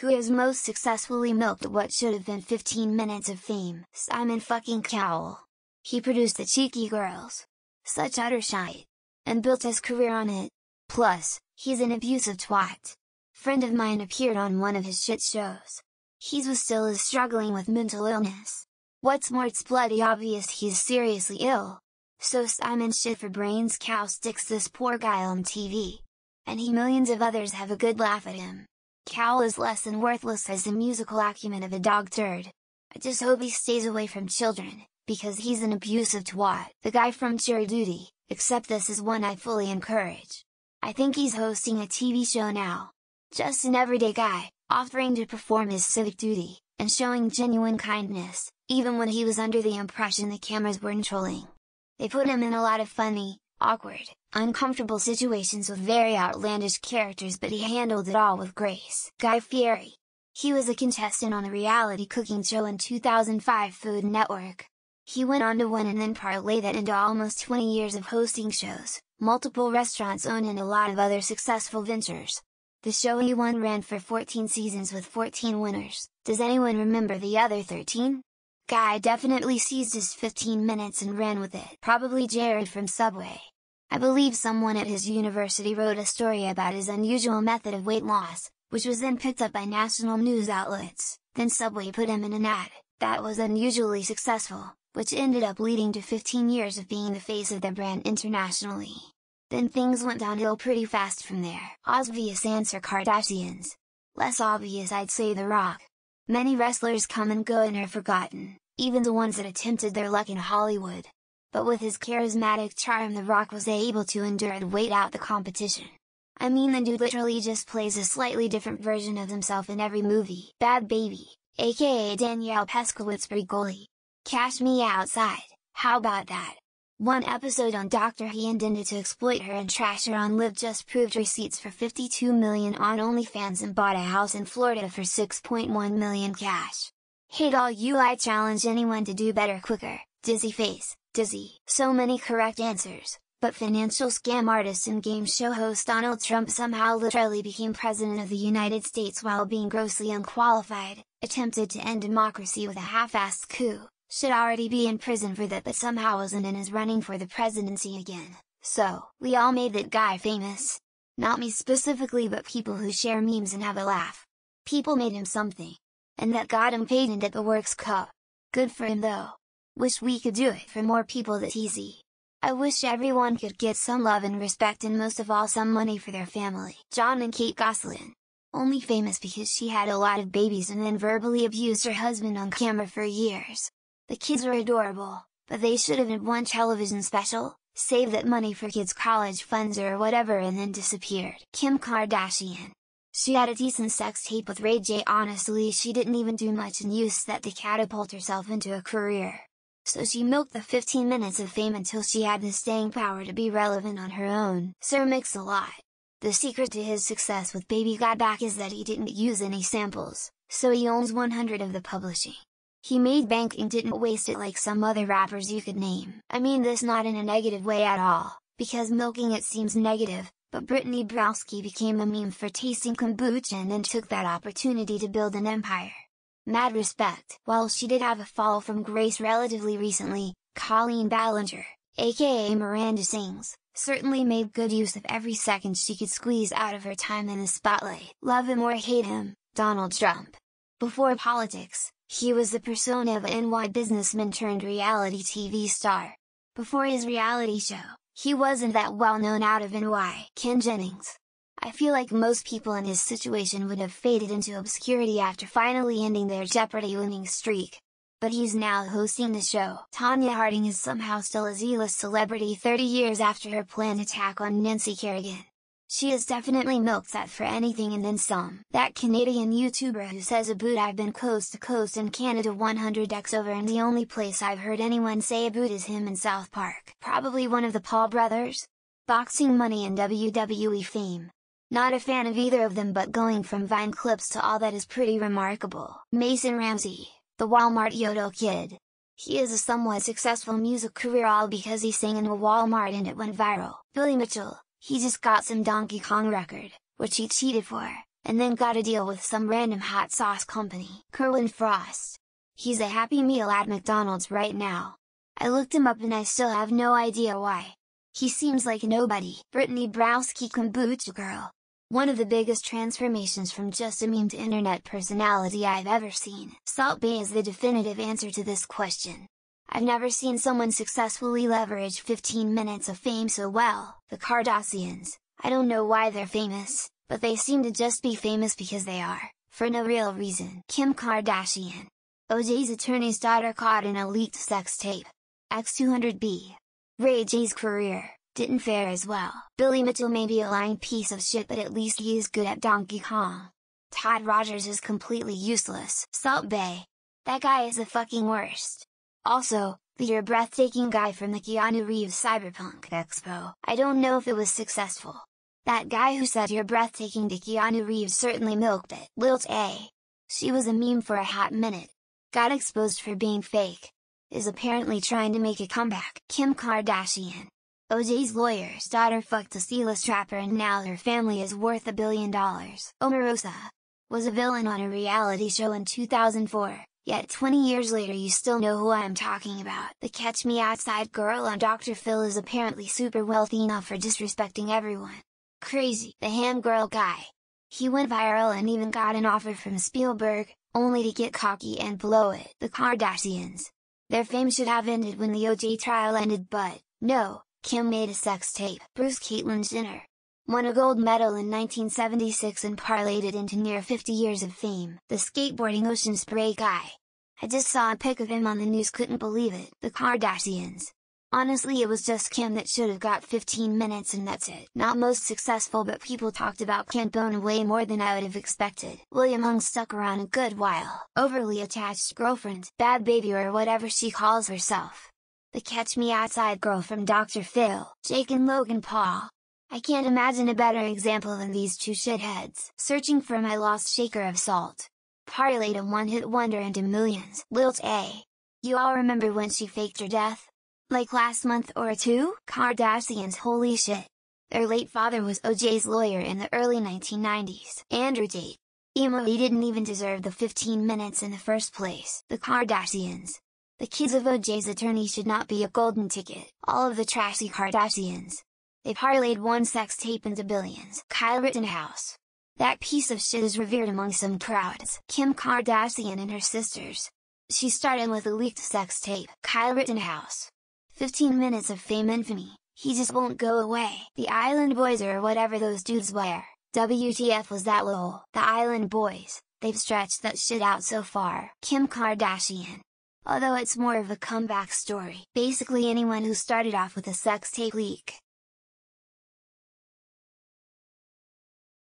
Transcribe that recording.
Who has most successfully milked what should have been 15 minutes of fame? Simon fucking Cowell. He produced The Cheeky Girls. Such utter shite. And built his career on it. Plus, he's an abusive twat. Friend of mine appeared on one of his shit shows. He was still is struggling with mental illness. What's more, it's bloody obvious he's seriously ill. So Simon shit for brains cow sticks this poor guy on TV. And millions of others have a good laugh at him. Cowell is less than worthless as the musical acumen of a dog turd. I just hope he stays away from children, because he's an abusive twat. The guy from Jury Duty, except this is one I fully encourage. I think he's hosting a TV show now. Just an everyday guy, offering to perform his civic duty, and showing genuine kindness, even when he was under the impression the cameras weren't trolling. They put him in a lot of funny, awkward, uncomfortable situations with very outlandish characters, but he handled it all with grace. Guy Fieri. He was a contestant on a reality cooking show in 2005 Food Network. He went on to win and then parlay that into almost 20 years of hosting shows, multiple restaurants owned and a lot of other successful ventures. The show he won ran for 14 seasons with 14 winners. Does anyone remember the other 13? Guy definitely seized his 15 minutes and ran with it. Probably Jared from Subway. I believe someone at his university wrote a story about his unusual method of weight loss, which was then picked up by national news outlets. Then Subway put him in an ad that was unusually successful, which ended up leading to 15 years of being the face of their brand internationally. Then things went downhill pretty fast from there. Obvious answer: Kardashians. Less obvious, I'd say The Rock. Many wrestlers come and go and are forgotten, even the ones that attempted their luck in Hollywood. But with his charismatic charm, The Rock was able to endure and wait out the competition. I mean, the dude literally just plays a slightly different version of himself in every movie. Bad Baby, aka Danielle Peskowitz Brigoli. Cash Me Outside, how about that? One episode on Doctor He intended to exploit her and trash her on Live just proved receipts for $52 million on OnlyFans and bought a house in Florida for $6.1 million cash. Hate all you. I challenge anyone to do better quicker. Dizzy face, dizzy. So many correct answers, but financial scam artist and game show host Donald Trump somehow literally became president of the United States while being grossly unqualified, attempted to end democracy with a half-assed coup. Should already be in prison for that, but somehow wasn't and is running for the presidency again. So, we all made that guy famous. Not me specifically, but people who share memes and have a laugh. People made him something. And that got him patent at the Works Cup. Good for him though. Wish we could do it for more people that's easy. I wish everyone could get some love and respect, and most of all some money for their family. John and Kate Gosselin. Only famous because she had a lot of babies and then verbally abused her husband on camera for years. The kids are adorable, but they should have had one television special, save that money for kids' college funds or whatever, and then disappeared. Kim Kardashian. She had a decent sex tape with Ray J. Honestly, she didn't even do much and used that to catapult herself into a career. So she milked the 15 minutes of fame until she had the staying power to be relevant on her own. Sir Mix-a-Lot. The secret to his success with Baby Got Back is that he didn't use any samples, so he owns 100 of the publishing. He made bank and didn't waste it like some other rappers you could name. I mean this not in a negative way at all, because milking it seems negative, but Brittany Browski became a meme for tasting kombucha and then took that opportunity to build an empire. Mad respect. While she did have a fall from grace relatively recently, Colleen Ballinger, aka Miranda Sings, certainly made good use of every second she could squeeze out of her time in the spotlight. Love him or hate him, Donald Trump. Before politics, he was the persona of a NY businessman turned reality TV star. Before his reality show, he wasn't that well known out of NY. Ken Jennings. I feel like most people in his situation would have faded into obscurity after finally ending their Jeopardy winning streak. But he's now hosting the show. Tonya Harding is somehow still a Z-list celebrity 30 years after her planned attack on Nancy Kerrigan. She has definitely milked that for anything and then some. That Canadian YouTuber who says Aboot, I've been coast to coast in Canada 100x over, and the only place I've heard anyone say Aboot is him in South Park. Probably one of the Paul brothers? Boxing money and WWE fame. Not a fan of either of them, but going from Vine clips to all that is pretty remarkable. Mason Ramsey, the Walmart Yodel Kid. He has a somewhat successful music career all because he sang in a Walmart and it went viral. Billy Mitchell. He just got some Donkey Kong record, which he cheated for, and then got a deal with some random hot sauce company, Kerwin Frost. He's a Happy Meal at McDonald's right now. I looked him up and I still have no idea why. He seems like a nobody. Brittany Browski Kombucha Girl. One of the biggest transformations from just a meme to internet personality I've ever seen. Salt Bae is the definitive answer to this question. I've never seen someone successfully leverage 15 minutes of fame so well. The Kardashians. I don't know why they're famous, but they seem to just be famous because they are, for no real reason. Kim Kardashian. OJ's attorney's daughter caught in a leaked sex tape. X200B. Ray J's career didn't fare as well. Billy Mitchell may be a lying piece of shit, but at least he is good at Donkey Kong. Todd Rogers is completely useless. Salt Bae. That guy is the fucking worst. Also, the breathtaking guy from the Keanu Reeves Cyberpunk Expo. I don't know if it was successful. That guy who said you're breathtaking to Keanu Reeves certainly milked it. Lil A. She was a meme for a hot minute. Got exposed for being fake. Is apparently trying to make a comeback. Kim Kardashian. OJ's lawyer's daughter fucked a C-list rapper and now her family is worth $1 billion. Omarosa. Was a villain on a reality show in 2004, yet 20 years later you still know who I am talking about. The Catch Me Outside girl on Dr. Phil is apparently super wealthy enough for disrespecting everyone. Crazy. The Ham Girl guy. He went viral and even got an offer from Spielberg, only to get cocky and blow it. The Kardashians. Their fame should have ended when the OJ trial ended, but, no, Kim made a sex tape. Bruce Caitlyn Jenner. Won a gold medal in 1976 and parlayed it into near 50 years of fame. The skateboarding ocean spray guy. I just saw a pic of him on the news, couldn't believe it. The Kardashians. Honestly, it was just Kim that should have got 15 minutes and that's it. Not most successful, but people talked about Ken Bone way more than I would have expected. William Hung stuck around a good while. Overly attached girlfriend, bad baby or whatever she calls herself. The Catch Me Outside girl from Dr. Phil. Jake and Logan Paul. I can't imagine a better example than these two shitheads. Searching for my lost shaker of salt. Parlayed a one-hit wonder into millions. Lil A. You all remember when she faked her death? Like last month or two? Kardashians, holy shit. Their late father was OJ's lawyer in the early 1990s. Andrew Tate. Emo, he didn't even deserve the 15 minutes in the first place. The Kardashians. The kids of OJ's attorney should not be a golden ticket. All of the trashy Kardashians. They parlayed one sex tape into billions. Kyle Rittenhouse. That piece of shit is revered among some crowds. Kim Kardashian and her sisters. She started with a leaked sex tape. Kyle Rittenhouse. 15 minutes of fame infamy, he just won't go away. The Island Boys or whatever those dudes wear. WTF was that lol? The Island Boys, they've stretched that shit out so far. Kim Kardashian. Although it's more of a comeback story. Basically anyone who started off with a sex tape leak,